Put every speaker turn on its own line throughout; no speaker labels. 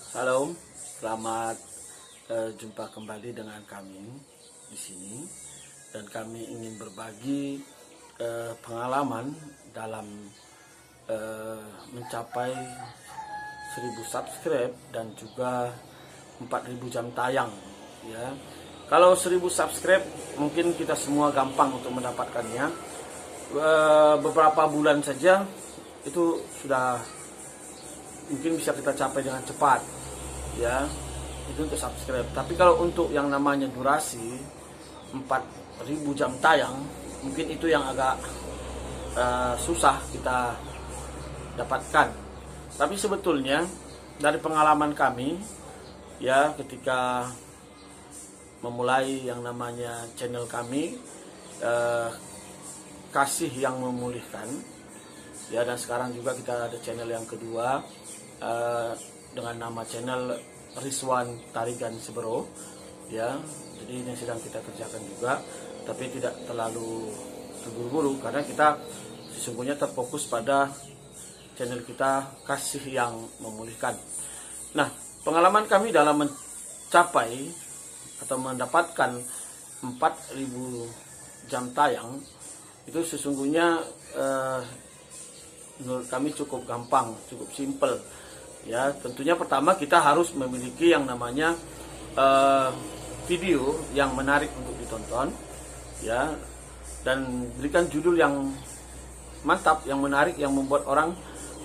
Halo, selamat jumpa kembali dengan kami di sini, dan kami ingin berbagi pengalaman dalam mencapai 1000 subscribe dan juga 4000 jam tayang. Ya, kalau 1000 subscribe mungkin kita semua gampang untuk mendapatkannya. Beberapa bulan saja itu sudah mungkin bisa kita capai dengan cepat, ya, itu untuk subscribe. Tapi kalau untuk yang namanya durasi 4000 jam tayang, mungkin itu yang agak susah kita dapatkan. Tapi sebetulnya dari pengalaman kami, ya, ketika memulai yang namanya channel kami, kasih yang memulihkan, ya, dan sekarang juga kita ada channel yang kedua dengan nama channel Rizwan Tarigan Sebero, ya. Jadi ini sedang kita kerjakan juga, tapi tidak terlalu terburu-buru karena kita sesungguhnya terfokus pada channel kita kasih yang memulihkan. Nah, pengalaman kami dalam mencapai atau mendapatkan 4000 jam tayang itu sesungguhnya menurut kami cukup gampang, cukup simple. Ya, tentunya pertama kita harus memiliki yang namanya video yang menarik untuk ditonton, ya, dan berikan judul yang mantap, yang menarik, yang membuat orang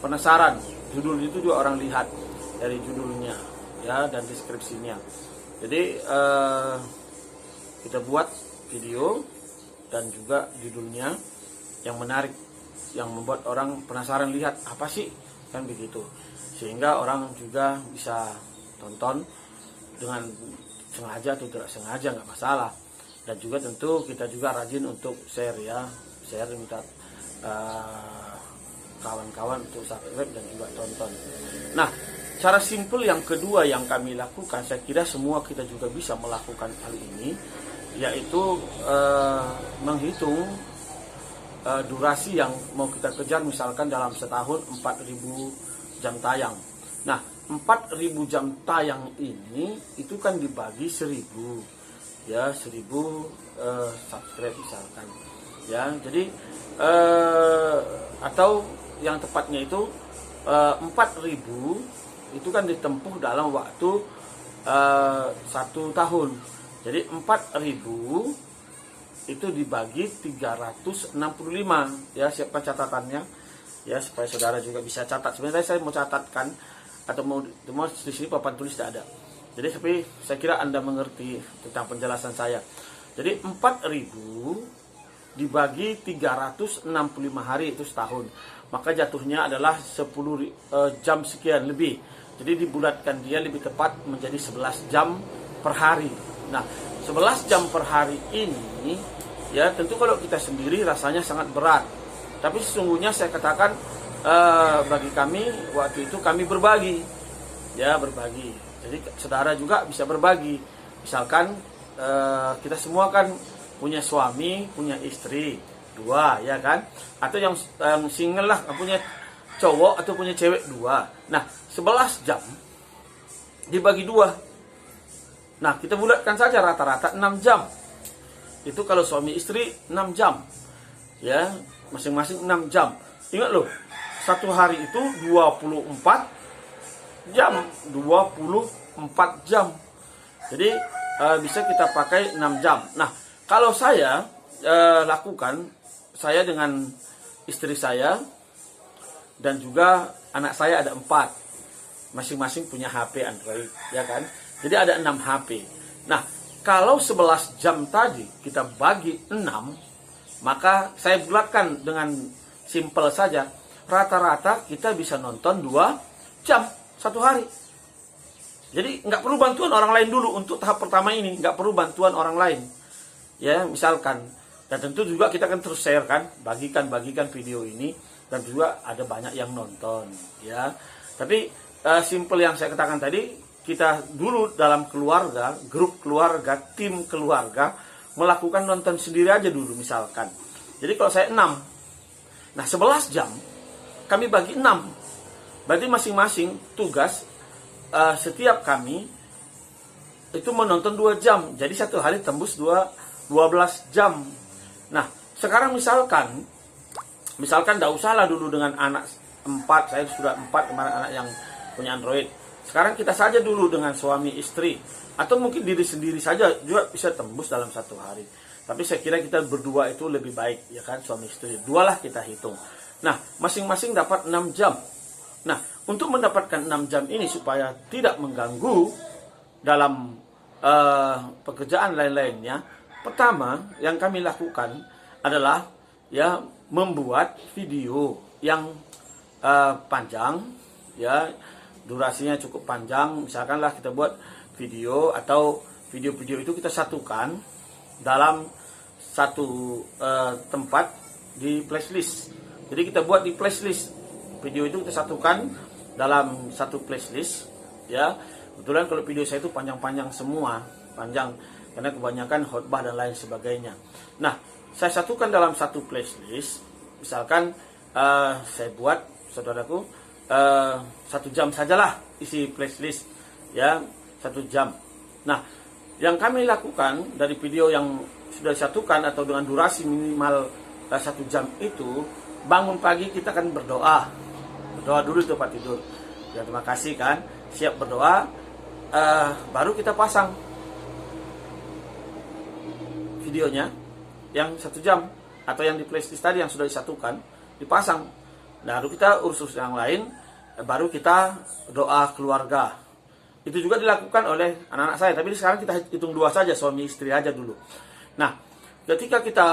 penasaran. Judul itu juga orang lihat dari judulnya, ya, dan deskripsinya. Jadi kita buat video dan juga judulnya yang menarik, yang membuat orang penasaran lihat apa sih, kan begitu, sehingga orang juga bisa tonton dengan sengaja atau tidak sengaja, nggak masalah. Dan juga tentu kita juga rajin untuk share, ya, share, minta kawan-kawan untuk subscribe dan juga tonton. Nah, cara simple yang kedua yang kami lakukan, saya kira semua kita juga bisa melakukan hal ini, yaitu menghitung durasi yang mau kita kejar. Misalkan dalam setahun 4000 jam tayang. Nah, 4000 jam tayang ini itu kan dibagi 1000, ya, 1000 subscribe misalkan, ya. Jadi atau yang tepatnya itu 4000 itu kan ditempuh dalam waktu 1 tahun. Jadi 4000 itu dibagi 365, ya. Siapkan catatannya, ya, supaya saudara juga bisa catat. Sebenarnya saya mau catatkan atau mau di sini papan tulis tidak ada. Jadi tapi saya kira Anda mengerti tentang penjelasan saya. Jadi 4000 dibagi 365 hari itu setahun. Maka jatuhnya adalah 10 jam sekian lebih. Jadi dibulatkan dia lebih tepat menjadi 11 jam per hari. Nah, 11 jam per hari ini, ya, tentu kalau kita sendiri rasanya sangat berat. Tapi sesungguhnya saya katakan bagi kami waktu itu kami berbagi, ya, berbagi. Jadi saudara juga bisa berbagi. Misalkan kita semua kan punya suami, punya istri, 2, ya kan? Atau yang single lah, punya cowok atau punya cewek 2. Nah, 11 jam dibagi 2. Nah, kita bulatkan saja rata-rata 6 jam. Itu kalau suami istri 6 jam. Ya, masing-masing 6 jam. Ingat loh, satu hari itu 24 jam. 24 jam. Jadi bisa kita pakai 6 jam. Nah, kalau saya lakukan, saya dengan istri saya dan juga anak saya ada 4. Masing-masing punya HP Android, ya kan? Jadi ada 6 HP. Nah, kalau 11 jam tadi kita bagi 6, maka saya bulatkan dengan simpel saja. Rata-rata kita bisa nonton 2 jam satu hari. Jadi nggak perlu bantuan orang lain dulu untuk tahap pertama ini. Nggak perlu bantuan orang lain. Ya, misalkan. Dan tentu juga kita akan terus share, kan. Bagikan video ini. Dan juga ada banyak yang nonton, ya. Tapi simpel yang saya katakan tadi, kita dulu dalam keluarga, grup keluarga, tim keluarga, melakukan nonton sendiri aja dulu misalkan. Jadi kalau saya 6, nah 11 jam, kami bagi 6. Berarti masing-masing tugas setiap kami itu menonton 2 jam. Jadi satu hari tembus 12 jam. Nah, sekarang misalkan tidak usahlah dulu dengan anak 4, saya sudah 4 kemarin anak yang punya Android. Sekarang kita saja dulu dengan suami istri, atau mungkin diri sendiri saja juga bisa tembus dalam satu hari. Tapi saya kira kita berdua itu lebih baik, ya kan, suami istri. 2 lah kita hitung. Nah, masing-masing dapat 6 jam. Nah, untuk mendapatkan 6 jam ini supaya tidak mengganggu dalam pekerjaan lain-lainnya, pertama yang kami lakukan adalah ya membuat video yang panjang, ya durasinya cukup panjang. Misalkanlah kita buat video, atau video-video itu kita satukan dalam satu tempat di playlist. Jadi kita buat di playlist, video itu kita satukan dalam satu playlist, ya. Kebetulan kalau video saya itu panjang-panjang semua, panjang karena kebanyakan khotbah dan lain sebagainya. Nah, saya satukan dalam satu playlist. Misalkan saya buat, saudaraku, 1 jam sajalah isi playlist, ya, 1 jam. Nah, yang kami lakukan dari video yang sudah disatukan atau dengan durasi minimal 1 jam itu, bangun pagi kita akan berdoa dulu di tempat tidur. Ya, terima kasih kan, siap berdoa. Baru kita pasang videonya yang 1 jam atau yang di playlist tadi yang sudah disatukan, dipasang. Nah, lalu kita urus yang lain, baru kita doa keluarga. Itu juga dilakukan oleh anak-anak saya, tapi sekarang kita hitung 2 saja, suami istri aja dulu. Nah, ketika kita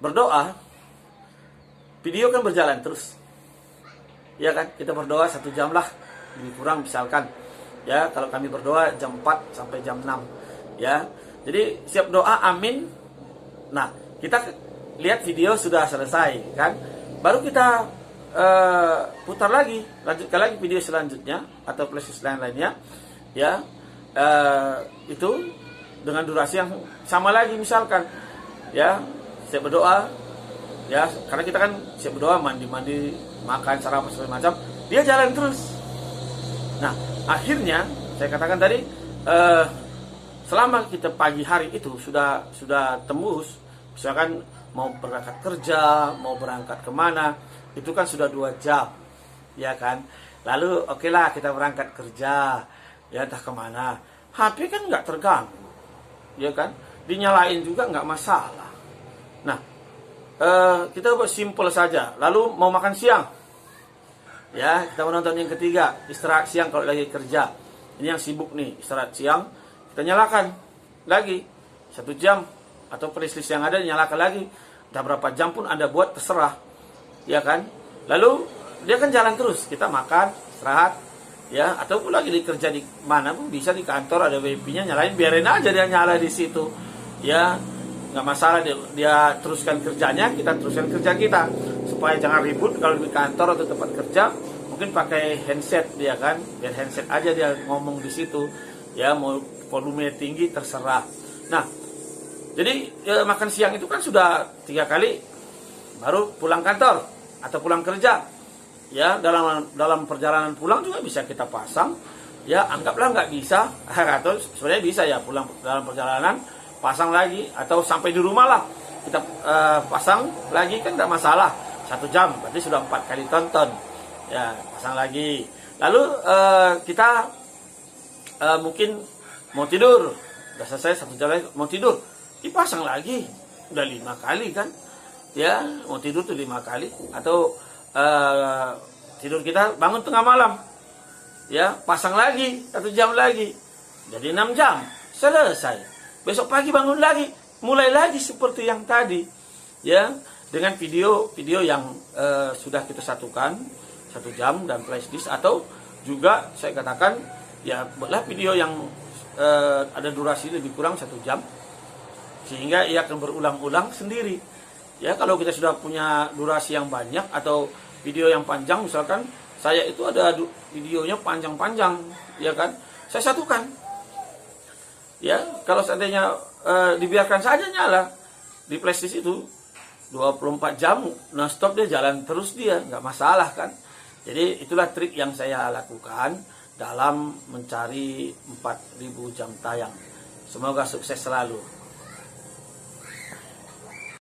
berdoa, video kan berjalan terus, ya kan, kita berdoa 1 jam lah, lebih kurang misalkan, ya, kalau kami berdoa jam 4 sampai jam 6, ya. Jadi siap doa, amin. Nah, kita lihat video sudah selesai kan, baru kita putar lagi, lanjutkan lagi video selanjutnya atau playlist lain-lainnya, ya, itu dengan durasi yang sama lagi. Misalkan, ya, siap berdoa, ya, karena kita kan siap berdoa, mandi, makan, sarapan segala macam, dia jalan terus. Nah, akhirnya saya katakan tadi, selama kita pagi hari itu sudah tembus, misalkan mau berangkat kerja, mau berangkat kemana, itu kan sudah 2 jam, ya kan. Lalu oke lah kita berangkat kerja, ya entah kemana, HP kan nggak terganggu, ya kan, dinyalain juga nggak masalah. Nah, kita buat simple saja. Lalu mau makan siang, ya, kita menonton yang ketiga, istirahat siang kalau lagi kerja. Ini yang sibuk nih, istirahat siang, kita nyalakan lagi 1 jam, atau playlist yang ada nyalakan lagi. Udah berapa jam pun Anda buat, terserah, ya kan. Lalu dia kan jalan terus, kita makan, istirahat, ya, ataupun lagi kerja di mana pun bisa, di kantor ada WiFi-nya, nyalain, biarin aja dia nyala di situ, ya, nggak masalah. Dia teruskan kerjanya, kita teruskan kerja kita, supaya jangan ribut kalau di kantor atau tempat kerja. Mungkin pakai handset dia kan, biar handset aja dia ngomong di situ, ya, mau volume tinggi terserah. Nah, jadi ya, makan siang itu kan sudah 3 kali, baru pulang kantor atau pulang kerja, ya, dalam perjalanan pulang juga bisa kita pasang, ya, anggaplah nggak bisa, atau sebenarnya bisa, ya, pulang dalam perjalanan pasang lagi, atau sampai di rumah lah kita pasang lagi, kan nggak masalah. 1 jam berarti sudah 4 kali tonton, ya, pasang lagi. Lalu kita mungkin mau tidur, udah selesai 1 jam lagi mau tidur, dipasang lagi, udah 5 kali kan, ya, mau tidur tuh 5 kali. Atau tidur kita bangun tengah malam, ya, pasang lagi 1 jam lagi, jadi 6 jam, selesai. Besok pagi bangun lagi, mulai lagi seperti yang tadi, ya, dengan video yang sudah kita satukan 1 jam dan playlist. Atau juga saya katakan, ya, buatlah video yang ada durasi lebih kurang 1 jam, sehingga ia akan berulang-ulang sendiri. Ya, kalau kita sudah punya durasi yang banyak atau video yang panjang, misalkan saya itu ada videonya panjang-panjang, ya kan, saya satukan. Ya, kalau seandainya dibiarkan saja nyala di playlist itu 24 jam non-stop, dia jalan terus, dia nggak masalah kan. Jadi itulah trik yang saya lakukan dalam mencari 4.000 jam tayang. Semoga sukses selalu.